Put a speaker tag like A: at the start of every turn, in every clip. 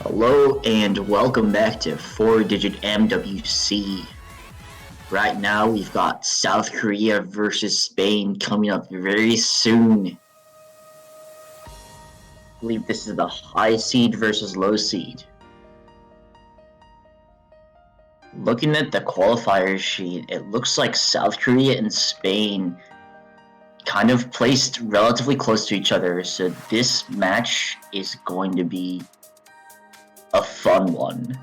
A: Hello and welcome back to 4DMWC. Right now we've got South Korea versus Spain coming up very soon. I believe this is the high seed versus low seed. Looking at the qualifier sheet, it looks like South Korea and Spain kind of placed relatively close to each other, so this match is going to be a fun one.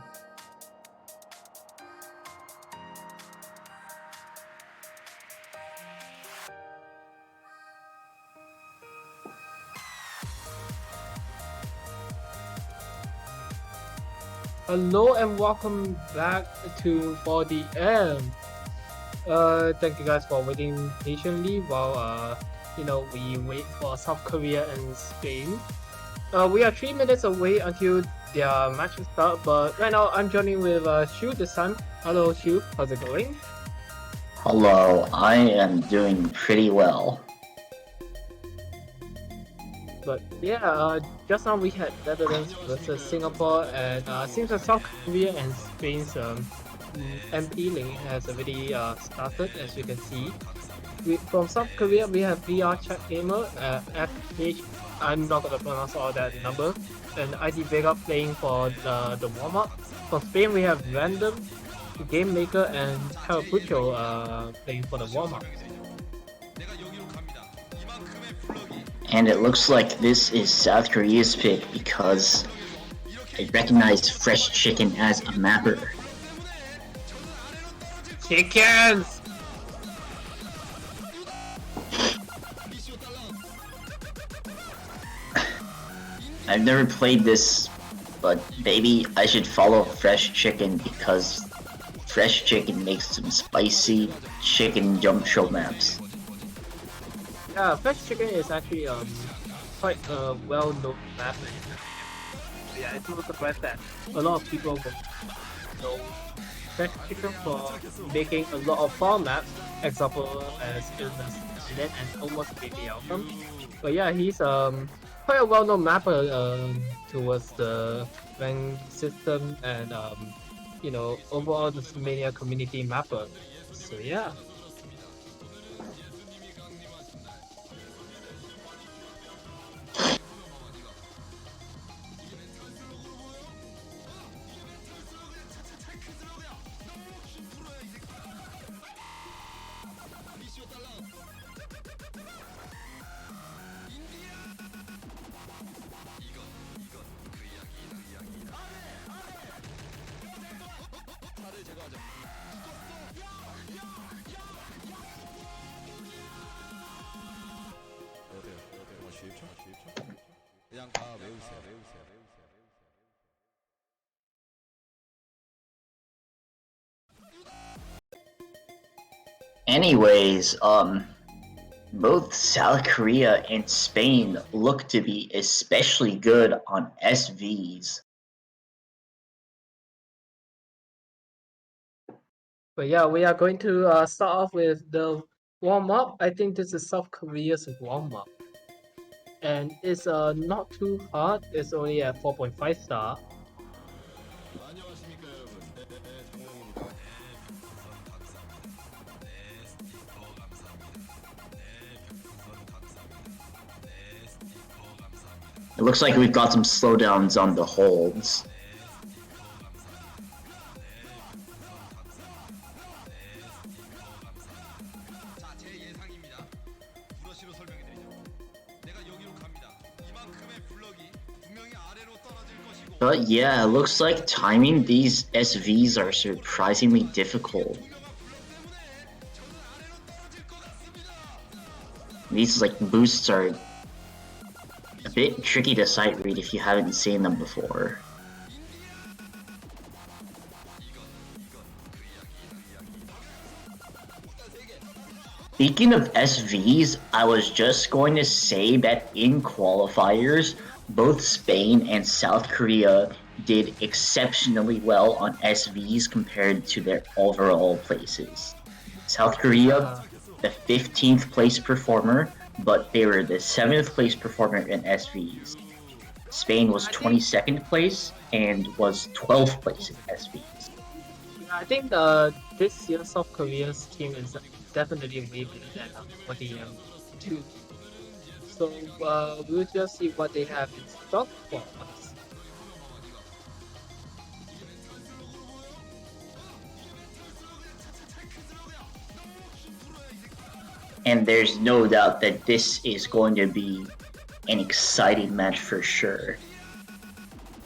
B: Hello and welcome back to 4DM. Thank you guys for waiting patiently while we wait for South Korea and Spain. We are 3 minutes away until their match will start, but right now I'm joining with Shu this time. Hello Shu, how's it going?
A: Hello, I am doing pretty well.
B: But yeah, just now we had Netherlands versus Singapore, and seems like South Korea and Spain's MP link has already started, as you can see. From South Korea, we have VR Chat Gamer, FH, I'm not gonna pronounce all that number, and ID Vega playing for the warm-up. From Spain, we have Random, Game Maker, and Carapucho playing for the warm-up.
A: And it looks like this is South Korea's pick because I recognized Fresh Chicken as a mapper.
B: Chickens!
A: I've never played this, but maybe I should follow Fresh Chicken because Fresh Chicken makes some spicy chicken jump show maps.
B: Yeah, Fresh Chicken is actually quite a well-known map. Yeah, it's not surprised that a lot of people will know Fresh Chicken for making a lot of farm maps, example as Illness Incident and Almost Baby Outcome. But yeah, he's quite a well-known mapper towards the rank system and overall the Mania community mapper. So yeah.
A: Anyways, both South Korea and Spain look to be especially good on SVs.
B: But yeah, we are going to start off with the warm-up. I think this is South Korea's warm-up. And it's not too hard, it's only at 4.5 star.
A: It looks like we've got some slowdowns on the holds. But yeah, it looks like timing these SVs are surprisingly difficult. These boosts are a bit tricky to sight read if you haven't seen them before. Speaking of SVs, I was just going to say that in qualifiers, both Spain and South Korea did exceptionally well on SVs compared to their overall places. South Korea, the 15th place performer, but they were the 7th place performer in SVs. Spain was
B: I think
A: 22nd place and was 12th place in SVs.
B: I think this year South Korea's team is definitely way better than 4DM2. So we'll just see what they have in stock for us.
A: And there's no doubt that this is going to be an exciting match for sure.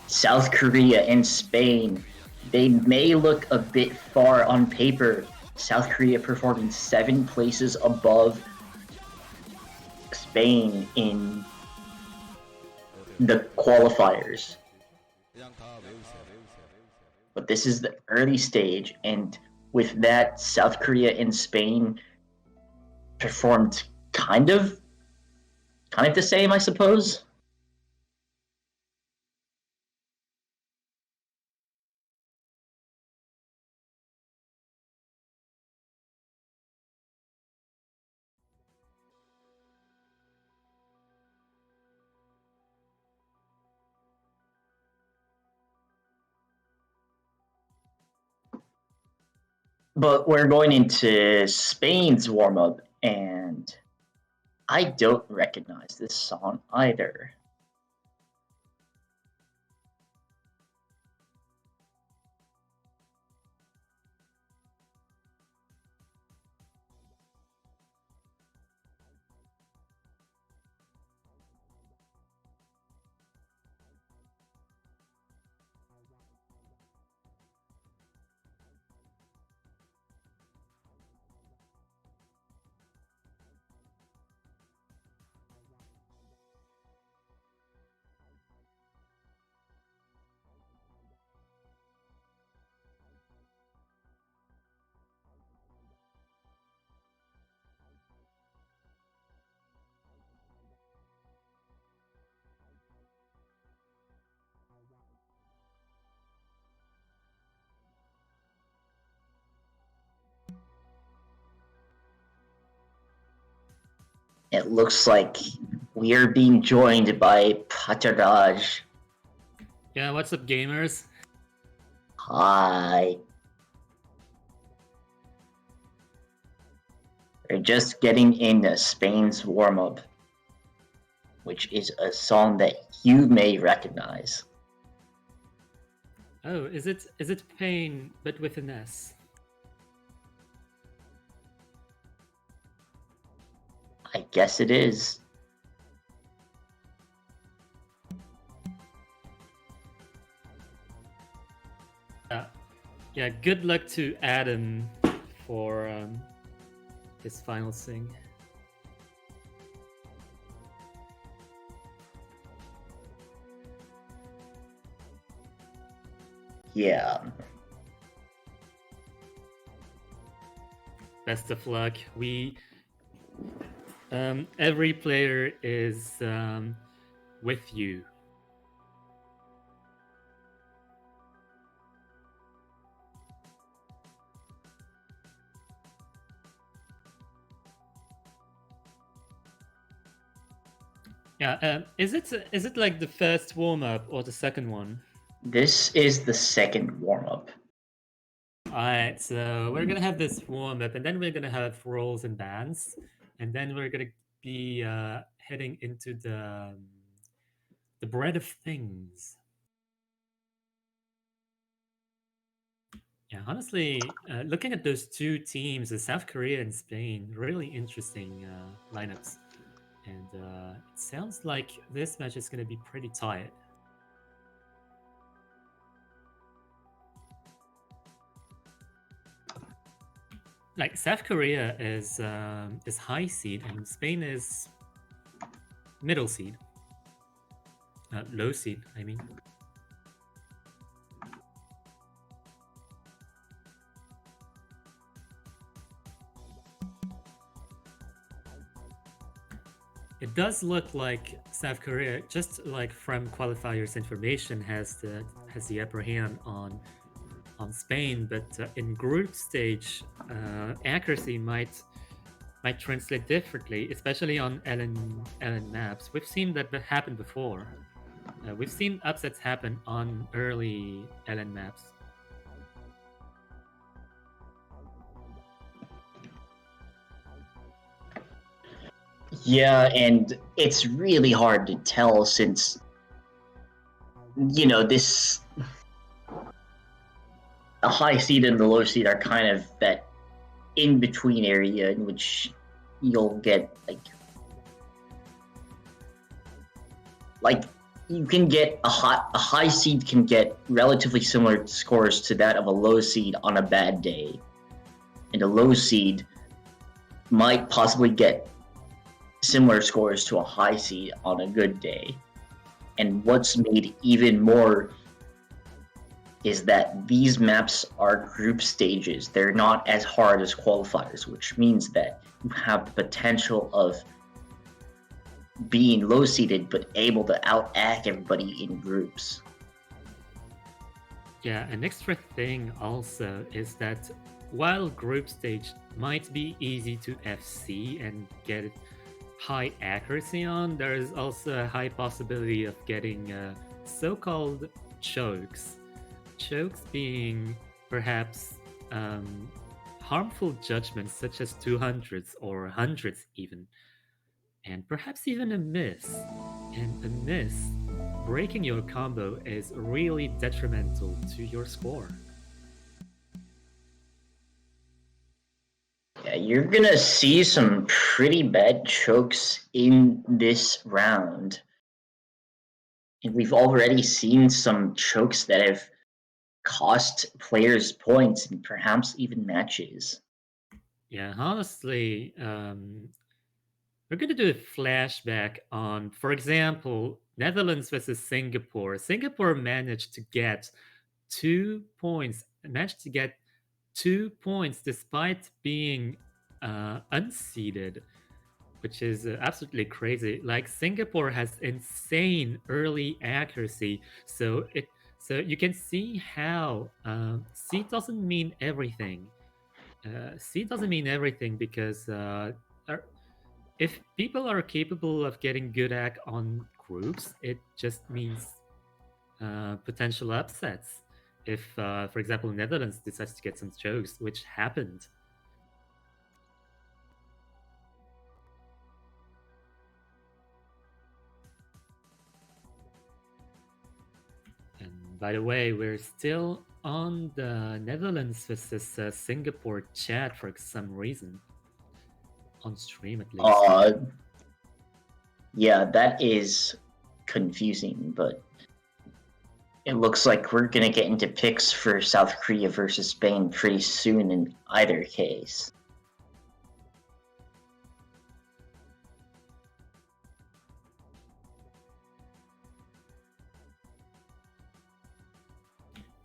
A: South Korea and Spain, they may look a bit far on paper. South Korea performing 7 places above Spain in the qualifiers. But this is the early stage, and with that, South Korea and Spain performed kind of the same, I suppose. But we're going into Spain's warm up, and I don't recognize this song either. It looks like we are being joined by Pataraj.
C: Yeah, what's up, gamers?
A: Hi. We're just getting into Spain's warm up, which is a song that you may recognize.
C: Oh, is it Pain but with an S?
A: I guess it is.
C: Yeah, good luck to Adam for his final sing.
A: Yeah.
C: Best of luck. We every player is with you. Yeah, is it like the first warm up or the second one?
A: This is the second warm up.
C: Alright, so we're gonna have this warm up, and then we're gonna have rolls and bands, and then we're gonna be heading into the bread of things. Yeah, honestly, looking at those two teams, South Korea and Spain, really interesting lineups. And it sounds like this match is going to be pretty tight. Like South Korea is high seed and Spain is middle seed, low seed. I mean. It does look like South Korea, just like from qualifiers information, has the upper hand on Spain, but in group stage, accuracy might translate differently, especially on Ellen maps. We've seen that happen before. We've seen upsets happen on early LN maps.
A: Yeah, and it's really hard to tell since, this a high seed and the low seed are kind of that in between area in which you'll get like you can get a high seed can get relatively similar scores to that of a low seed on a bad day, and a low seed might possibly get similar scores to a high seed on a good day. And what's made even more is that these maps are group stages. They're not as hard as qualifiers, which means that you have the potential of being low seeded but able to outact everybody in groups.
C: Yeah, an extra thing also is that while group stage might be easy to FC and get high accuracy on, there is also a high possibility of getting so-called chokes. Chokes being perhaps harmful judgments such as 200s or 100s even, and perhaps even a miss. And a miss, breaking your combo is really detrimental to your score.
A: Yeah, you're gonna see some pretty bad chokes in this round. And we've already seen some chokes that have cost players points and perhaps even matches.
C: Yeah, honestly, we're going to do a flashback on, for example, Netherlands versus Singapore. Singapore managed to get 2 points, despite being unseeded, which is absolutely crazy. Like Singapore has insane early accuracy, so you can see how seed doesn't mean everything. Seed doesn't mean everything because if people are capable of getting good act on groups, it just means potential upsets. If, for example, Netherlands decides to get some chokes, which happened. And by the way, we're still on the Netherlands versus Singapore chat for some reason. On stream, at least.
A: Yeah, that is confusing, but it looks like we're gonna get into picks for South Korea versus Spain pretty soon in either case.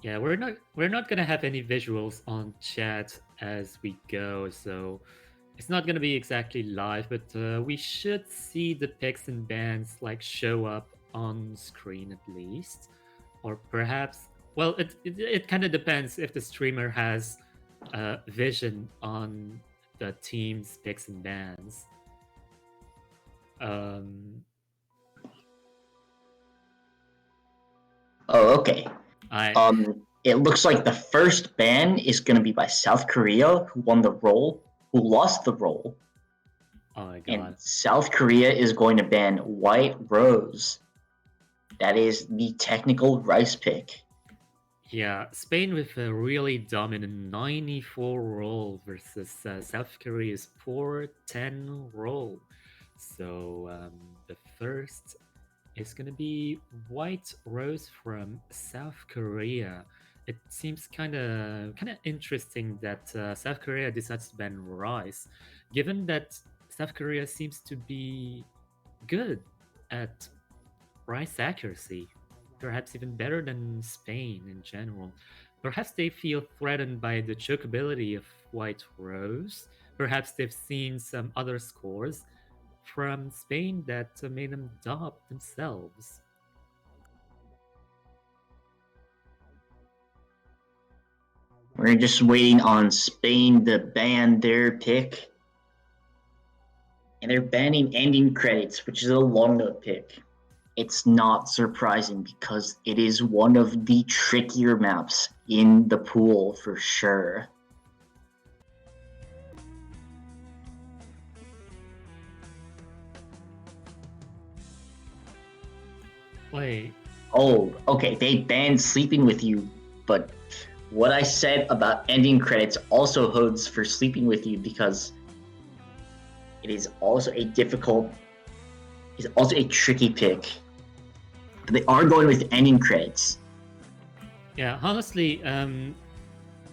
C: Yeah, we're not gonna have any visuals on chat as we go, so it's not gonna be exactly live, but we should see the picks and bans like show up on screen at least, or perhaps. Well, it kind of depends if the streamer has vision on the team's picks and bans.
A: Oh, okay. It looks like the first ban is going to be by South Korea, who won the role, who lost the role.
C: Oh my god.
A: And South Korea is going to ban White Rose. That is the technical rice pick.
C: Yeah, Spain with a really dominant 94 roll versus South Korea's 410 roll. So the first is going to be White Rose from South Korea. It seems kind of interesting that South Korea decides to ban Rice, given that South Korea seems to be good at Rice accuracy, perhaps even better than Spain in general. Perhaps they feel threatened by the chokeability of White Rose. Perhaps they've seen some other scores from Spain that made them doubt themselves.
A: We're just waiting on Spain to ban their pick. And they're banning ending credits, which is a long note pick. it's not surprising because it is one of the trickier maps in the pool for sure.
C: Wait,
A: Oh, okay, they banned sleeping with you, but what I said about ending credits also holds for sleeping with you because it is also a difficult, it's also a tricky pick. But they are going with ending credits.
C: yeah, honestly,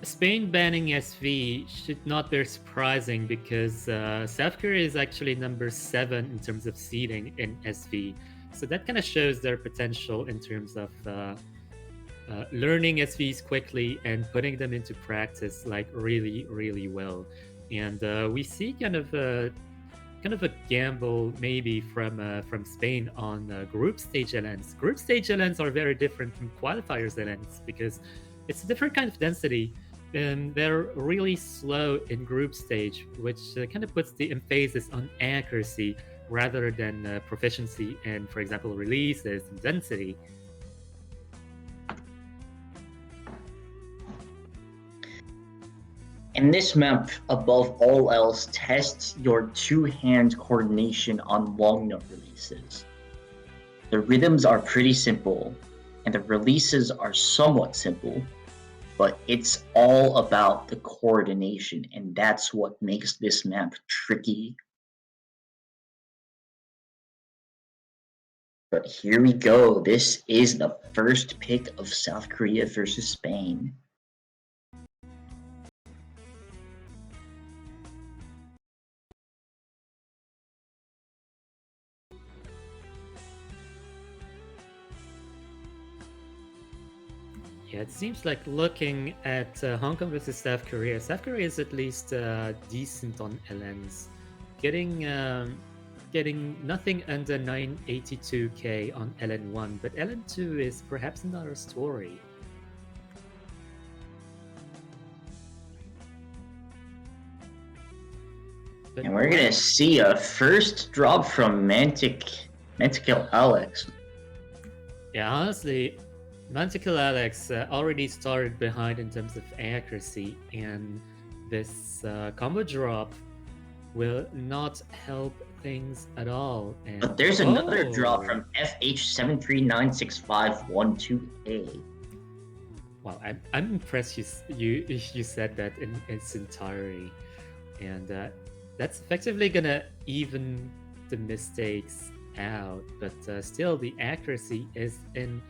C: Spain banning SV should not be surprising because South Korea is actually number 7 in terms of seeding in SV. So that kind of shows their potential in terms of learning SVs quickly and putting them into practice like really, really well. And we see kind of a gamble maybe from Spain on group stage LNs. Group stage LNs are very different from qualifiers LNs because it's a different kind of density. And they're really slow in group stage, which kind of puts the emphasis on accuracy rather than proficiency and, for example, releases and density.
A: And this map, above all else, tests your two-hand coordination on long note releases. The rhythms are pretty simple, and the releases are somewhat simple, but it's all about the coordination, and that's what makes this map tricky. But here we go. This is the first pick of South Korea versus Spain.
C: Yeah, it seems like looking at Hong Kong versus South Korea is at least decent on LNs, getting getting nothing under 982k on LN1, but LN2 is perhaps another story. But
A: And we're gonna see a first drop from Mantikill Alex.
C: yeah, honestly, Manticore Alex already started behind in terms of accuracy, and this combo drop will not help things at all. And
A: But there's another drop from FH7396512A.
C: Wow, I'm impressed you said that in its entirety, and that's effectively gonna even the mistakes out. But still, the accuracy is in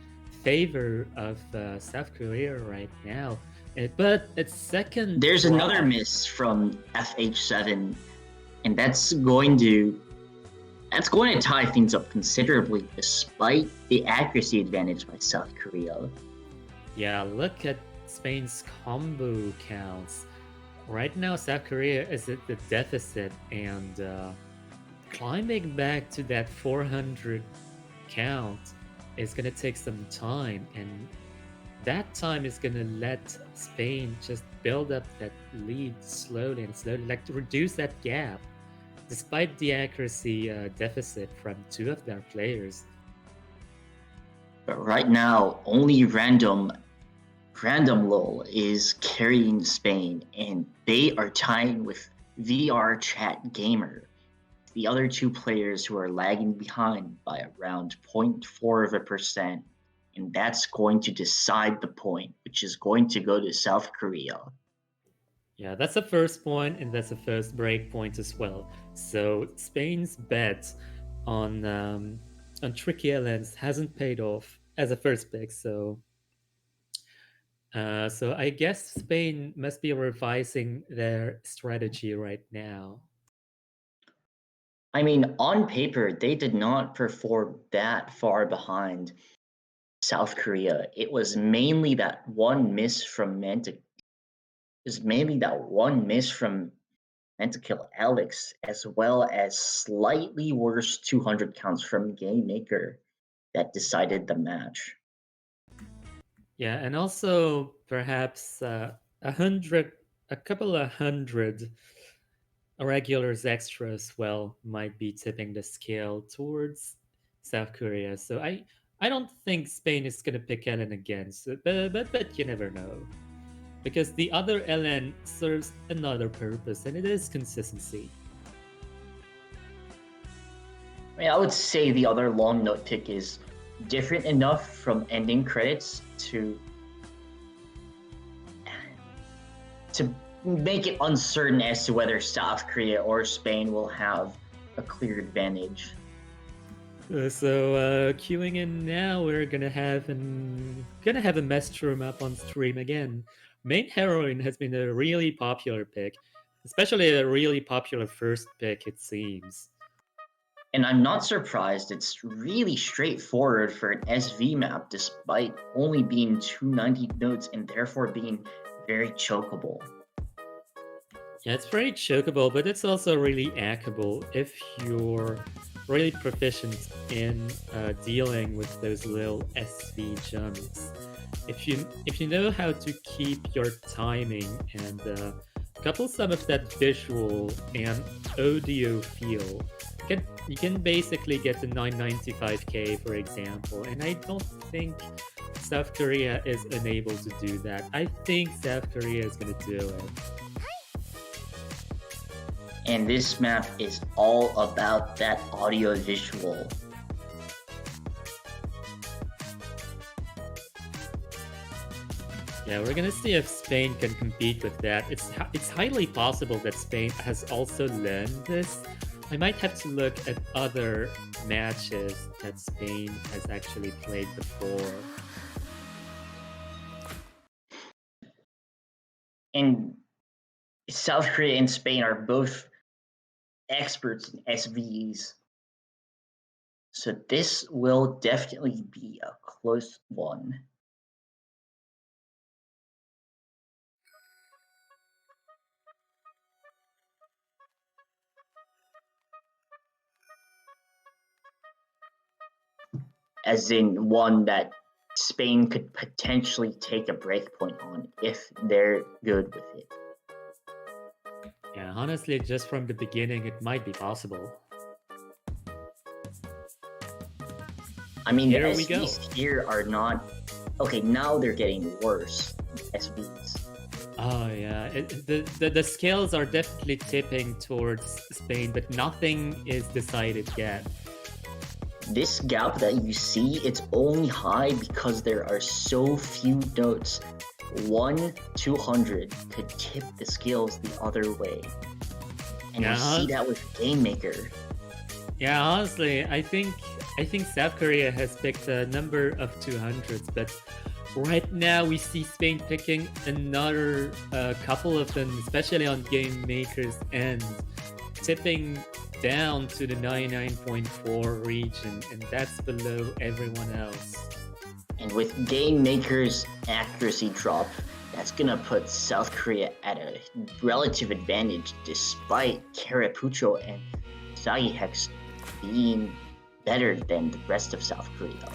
C: favor of South Korea right now. But its second
A: There's
C: drop,
A: another miss from FH7, and that's going to tie things up considerably despite the accuracy advantage by South Korea.
C: Yeah, look at Spain's combo counts. Right now, South Korea is at the deficit, and climbing back to that 400 count is going to take some time. And that time is going to let Spain just build up that lead slowly and slowly, like to reduce that gap, despite the accuracy deficit from two of their players.
A: But right now, only Random Lol is carrying Spain, and they are tying with VR Chat Gamer, the other two players who are lagging behind by around 0.4%, and that's going to decide the point, which is going to go to South Korea.
C: Yeah, that's the first point, and that's the first break point as well. So Spain's bet on Tricky Islands hasn't paid off as a first pick. So I guess Spain must be revising their strategy right now.
A: I mean, on paper, they did not perform that far behind South Korea. It was mainly that one miss from Mantic. Is mainly that one miss from Mantikill Alex, as well as slightly worse 200 counts from Game Maker that decided the match.
C: Yeah, and also perhaps a couple of hundred regulars extra as well might be tipping the scale towards South Korea. So I don't think Spain is gonna pick Ellen again. So, but you never know, because the other Ellen serves another purpose, and it is consistency.
A: I mean, I would say the other long note pick is different enough from ending credits to make it uncertain as to whether South Korea or Spain will have a clear advantage.
C: So queuing in now, we're gonna have a Mestrum up on stream again. Main heroine has been a really popular pick, especially a really popular first pick, it seems.
A: And I'm not surprised, it's really straightforward for an SV map despite only being 290 notes and therefore being very chokeable.
C: Yeah, it's very chokeable, but it's also really hackable if you're really proficient in dealing with those little SV jumps. If you know how to keep your timing and couple some of that visual and audio feel, you can basically get to 995k, for example. And I don't think South Korea is unable to do that. I think South Korea is going to do it.
A: And this map is all about that audio visual.
C: Yeah, we're gonna see if Spain can compete with that. It's highly possible that Spain has also learned this. I might have to look at other matches that Spain has actually played before.
A: And South Korea and Spain are both experts in SVs. So this will definitely be a close one. As in one that Spain could potentially take a breakpoint on if they're good with it.
C: Yeah, honestly, just from the beginning, it might be possible.
A: I mean,
C: Here
A: the
C: we go.
A: SVs here are not... Okay, now they're getting worse, SVs.
C: Oh yeah, the scales are definitely tipping towards Spain, but nothing is decided yet.
A: This gap that you see, it's only high because there are so few notes. 1-200 could tip the scales the other way. And
C: Yeah.
A: we see that with Game Maker.
C: Yeah, honestly, I think South Korea has picked a number of 200s, but right now we see Spain picking another couple of them, especially on Game Maker's end, tipping down to the 99.4 region, and that's below everyone else.
A: And with Game Maker's accuracy drop, that's gonna put South Korea at a relative advantage despite Carapucho and Sagihex being better than the rest of South Korea.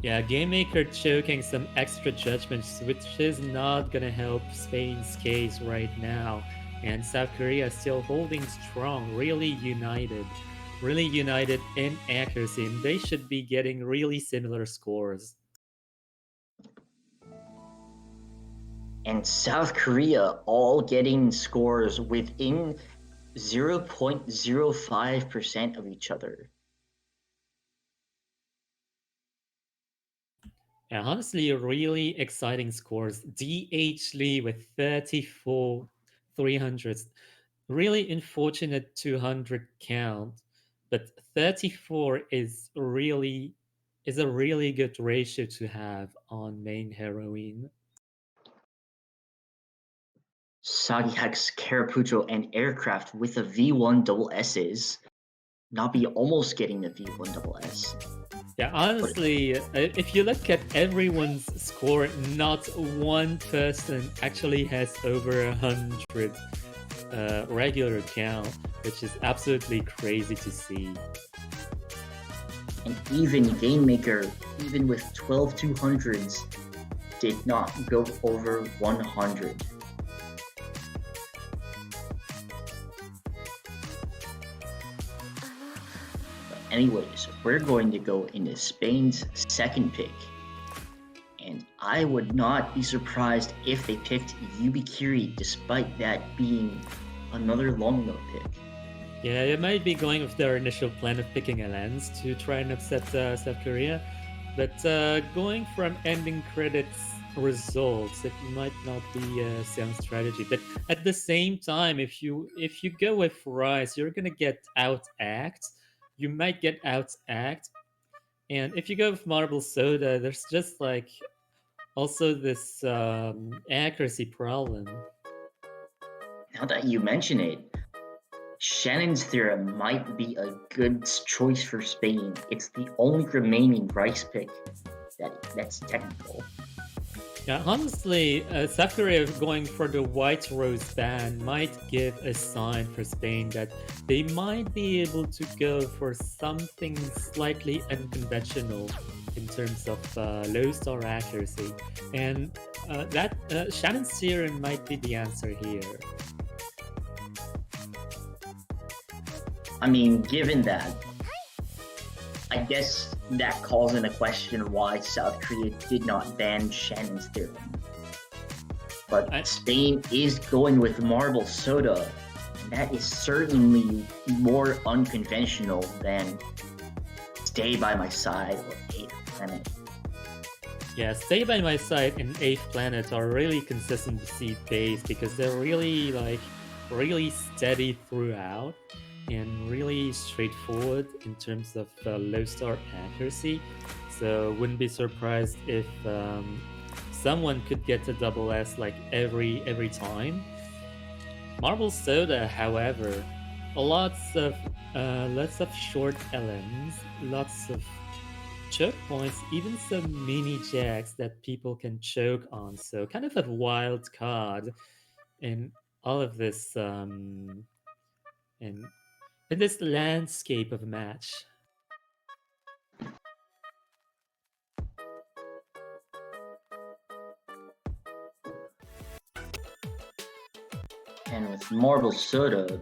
C: Yeah, Game Maker choking some extra judgments, which is not gonna help Spain's case right now. And South Korea still holding strong, really united in accuracy, and they should be getting really similar scores.
A: And South Korea all getting scores within 0.05% of each other.
C: Yeah, honestly, really exciting scores. DH Lee with 34 300s. Really unfortunate 200 count, but 34 is a really good ratio to have on main heroine.
A: Sagihex, Carapucho, and Aircraft with a V1 double S's. Nabi almost getting the V1 double S.
C: Yeah, honestly, if you look at everyone's score, not one person actually has over 100 regular count, which is absolutely crazy to see.
A: And even Game Maker, even with 12 200s, did not go over 100. Anyways, we're going to go into Spain's second pick. And I would not be surprised if they picked Yubikiri, despite that being another long note pick.
C: Yeah, it might be going with their initial plan of picking a lens to try and upset South Korea, but going from ending credits results, it might not be a sound strategy. But at the same time, if you go with Rice, you're gonna get out act. You might get out act, and if you go with Marble Soda, there's just like also this accuracy problem.
A: Now that you mention it, Shannon's theorem might be a good choice for Spain. It's the only remaining Rice pick that's technical.
C: Yeah, honestly, South Korea going for the white rose ban might give a sign for Spain that they might be able to go for something slightly unconventional in terms of low star accuracy, and that Shannon's theorem might be the answer here.
A: I mean, given that, I guess that calls into question why South Korea did not ban Shannon's theorem. But Spain is going with Marble Soda, and that is certainly more unconventional than Stay By My Side or Eighth Planet.
C: Yeah, Stay By My Side and Eighth Planet are really consistency based because they're really really steady throughout and really straightforward in terms of low star accuracy. So wouldn't be surprised if someone could get a double S like every time. Marble Soda, however, lots of short LMs, lots of choke points, even some mini jacks that people can choke on. So kind of a wild card in all of this in this landscape of a match.
A: And with Marble Soda,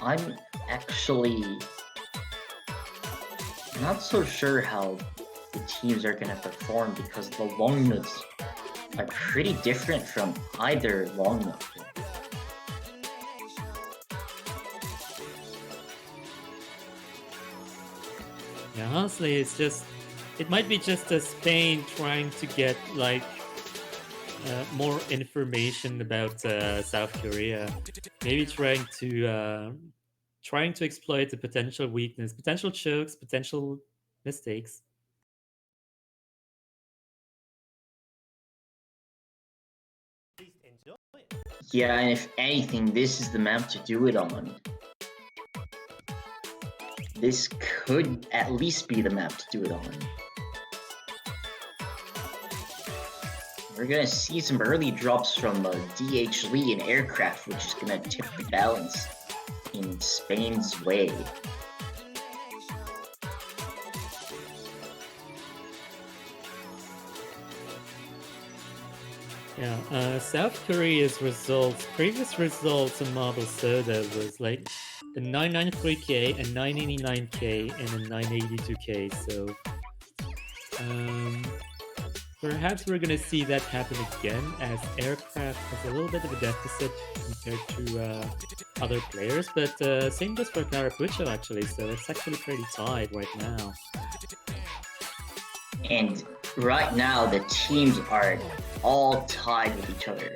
A: I'm actually not so sure how the teams are going to perform because the long notes are pretty different from either long note.
C: Yeah, honestly, it might be just a Spain trying to get like more information about South Korea, maybe trying to exploit the potential weakness, potential chokes, potential mistakes.
A: Yeah, and if anything, this is the map to do it on. This could at least be the map to do it on. We're gonna see some early drops from DH Lee and Aircraft, which is gonna tip the balance in Spain's way.
C: Yeah, South Korea's previous results in Marble Soda was like a 993k, a 989k, and a 982k. So perhaps we're gonna see that happen again, as Aircraft has a little bit of a deficit compared to other players. But same goes for Carapucho actually, so it's actually pretty tight right now.
A: And right now, the teams are all tied with each other.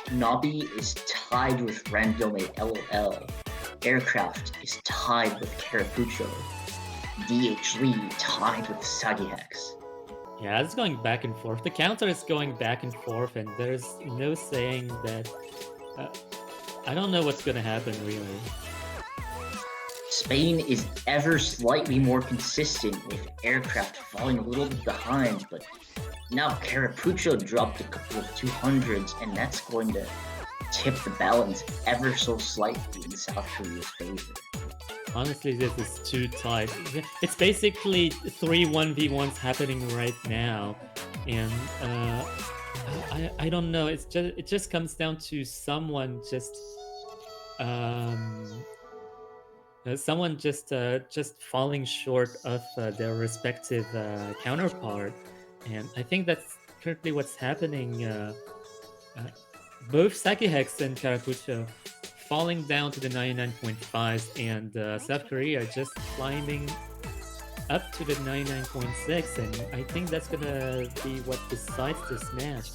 A: Nabi is tied with Randomate LOL. Aircraft is tied with Carapucho. DH Lee tied with Sagihex.
C: Yeah, it's going back and forth. The counter is going back and forth, and there's no saying that. I don't know what's gonna happen, really.
A: Spain is ever slightly more consistent, with Aircraft falling a little bit behind, but now Carapucho dropped a couple of 200s, and that's going to tip the balance ever so slightly in South Korea's favor.
C: Honestly, this is too tight. It's basically 3 1v1s happening right now, and I don't know. It just comes down to someone just um, someone just falling short of their respective counterpart, and I think that's currently what's happening. Uh, Both Hex and Karakucho falling down to the 99.5s, and South Korea just climbing up to the 99.6, and I think that's gonna be what decides this match.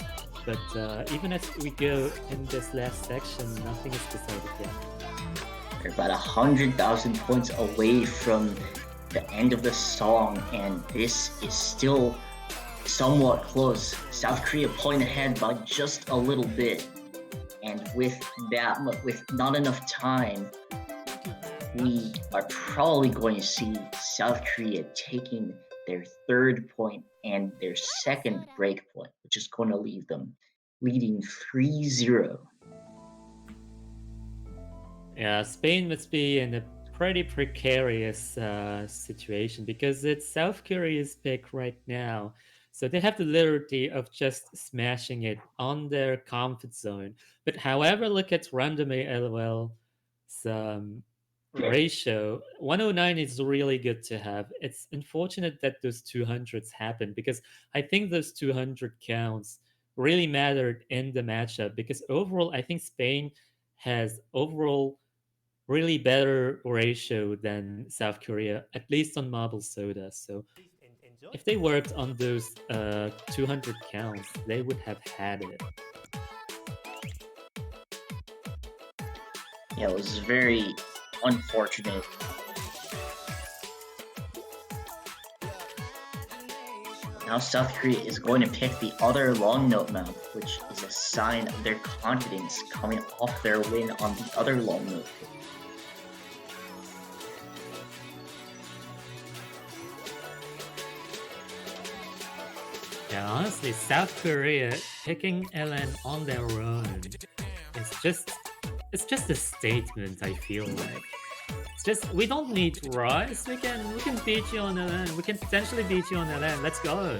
C: But even as we go in this last section, nothing is decided yet.
A: They're about 100,000 points away from the end of the song, and this is still somewhat close. South Korea point ahead by just a little bit, and with not enough time, we are probably going to see South Korea taking their third point and their second break point, which is going to leave them leading 3-0.
C: Yeah, Spain must be in a pretty precarious situation because it's South Korea's pick right now. So they have the liberty of just smashing it on their comfort zone. But however, look at random LOL's ratio. 109 is really good to have. It's unfortunate that those 200s happened because I think those 200 counts really mattered in the matchup because overall, I think Spain has overall really better ratio than South Korea, at least on Marble Soda. So if they worked on those 200 counts, they would have had it.
A: Yeah, it was very unfortunate. Now South Korea is going to pick the other long note map, which is a sign of their confidence coming off their win on the other long note pick.
C: Yeah, honestly, South Korea picking LN on their own is it's just a statement, I feel like. It's just we don't need Rise, we can beat you on LN. We can potentially beat you on LN. Let's go.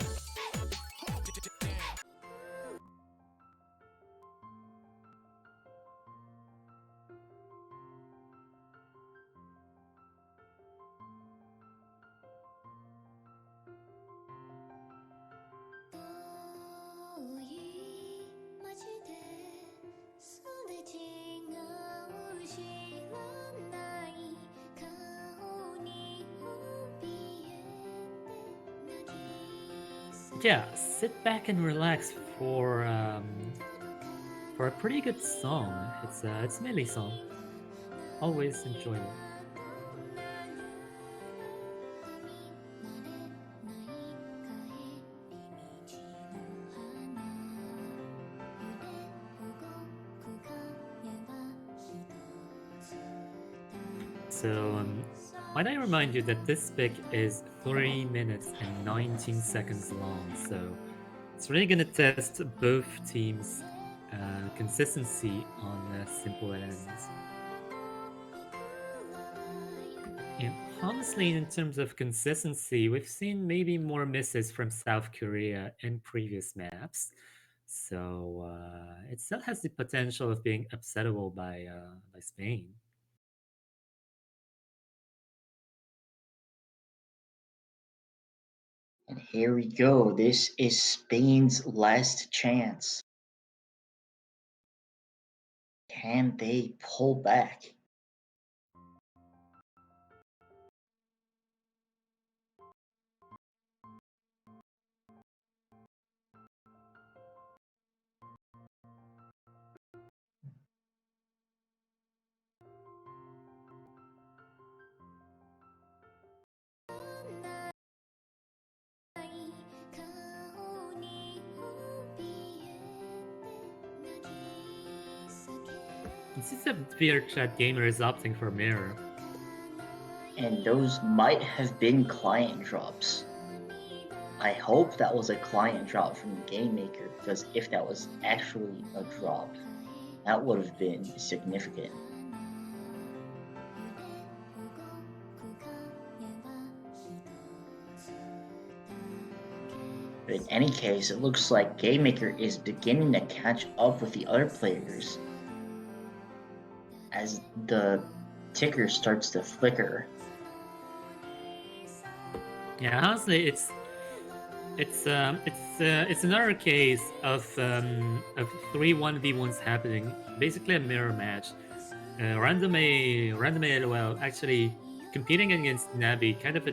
C: Yeah, sit back and relax for a pretty good song. It's a melee song. Always enjoy it. So might I remind you that this pick is 3 minutes and 19 seconds long, so it's really gonna test both teams' consistency on simple ends. And honestly, in terms of consistency, we've seen maybe more misses from South Korea in previous maps, so it still has the potential of being upsettable by Spain.
A: And here we go. This is Spain's last chance. Can they pull back?
C: This is a Beer Chat gamer is opting for Mirror.
A: And those might have been client drops. I hope that was a client drop from the game maker, because if that was actually a drop, that would have been significant. But in any case, it looks like Game Maker is beginning to catch up with the other players, as the ticker starts to flicker.
C: Yeah, honestly, it's another case of 3-1v1s happening. Basically, a mirror match. Random LOL actually competing against Navi, kind of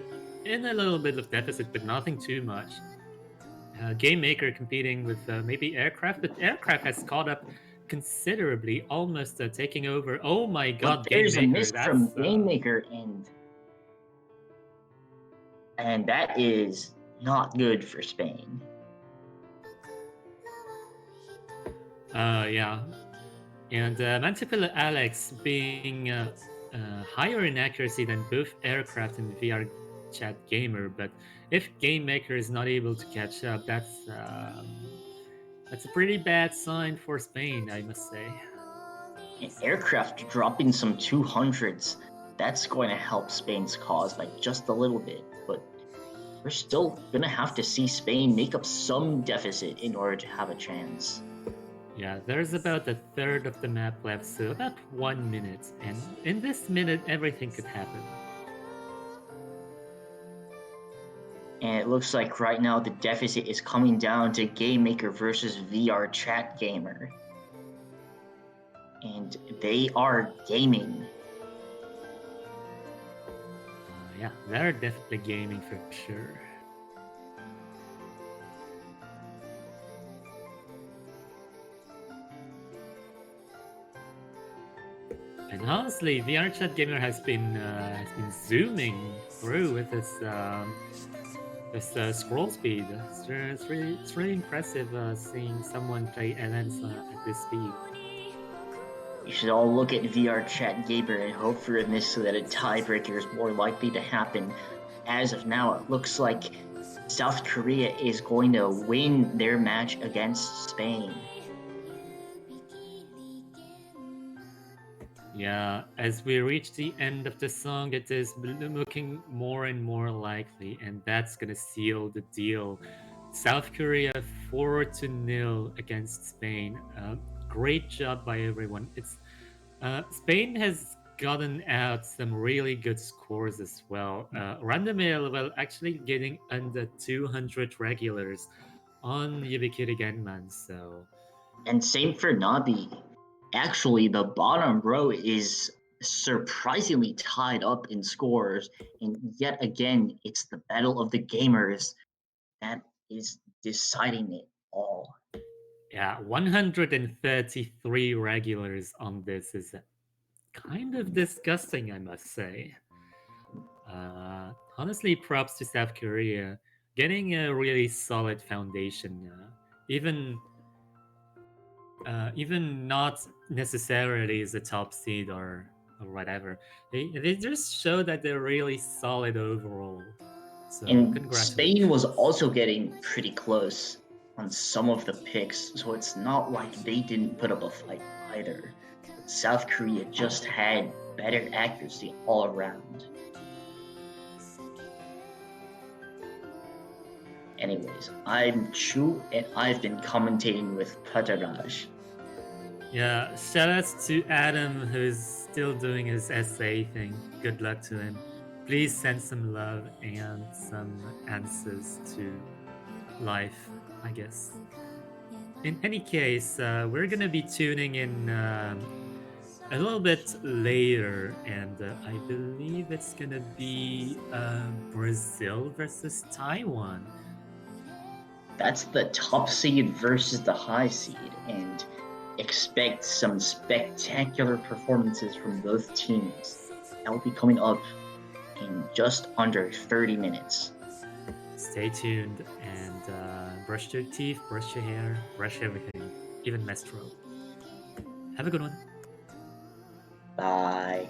C: in a little bit of deficit, but nothing too much. Game Maker competing with maybe Aircraft, but Aircraft has caught up considerably, almost taking over. Oh my god,
A: But there's a
C: Game Maker,
A: miss from Game Maker, and that is not good for Spain.
C: Yeah. And Mantipula Alex being higher in accuracy than both Aircraft and VR Chat Gamer, but if Game Maker is not able to catch up, that's a pretty bad sign for Spain, I must say.
A: And Aircraft dropping some 200s, that's going to help Spain's cause by just a little bit, but we're still going to have to see Spain make up some deficit in order to have a chance.
C: Yeah, there's about a third of the map left, so about 1 minute, and in this minute, everything could happen.
A: And it looks like right now the deficit is coming down to Game Maker versus VR Chat Gamer. And they are gaming.
C: Yeah, they're definitely gaming for sure. And honestly, VR Chat Gamer has been zooming through with this scroll speed. It's really impressive seeing someone play LNs at this speed.
A: You should all look at VR Chat Gamer and hope for a miss so that a tiebreaker is more likely to happen. As of now, it looks like South Korea is going to win their match against Spain.
C: Yeah, as we reach the end of the song, it is looking more and more likely, and that's gonna seal the deal. South Korea 4-0 against Spain. Great job by everyone. Spain has gotten out some really good scores as well. Random actually getting under 200 regulars on Yubikiri Genman, so.
A: And same for Nabi. Actually, the bottom row is surprisingly tied up in scores, and yet again, it's the battle of the gamers that is deciding it all.
C: Yeah, 133 regulars on this is kind of disgusting, I must say. Honestly, props to South Korea getting a really solid foundation. Even not necessarily as a top seed or whatever. They just show that they're really solid overall. So
A: And
C: congratulations.
A: Spain was also getting pretty close on some of the picks, so it's not like they didn't put up a fight either. South Korea just had better accuracy all around. Anyways, I'm Chu, and I've been commentating with Prataraj.
C: Yeah, shoutouts to Adam, who's still doing his essay thing. Good luck to him. Please send some love and some answers to life, I guess. In any case, we're gonna be tuning in a little bit later, and I believe it's gonna be Brazil versus Taiwan.
A: That's the top seed versus the high seed, and expect some spectacular performances from both teams. That will be coming up in just under 30 minutes.
C: Stay tuned and brush your teeth, brush your hair, brush everything, even menstrual. Have a good one.
A: Bye.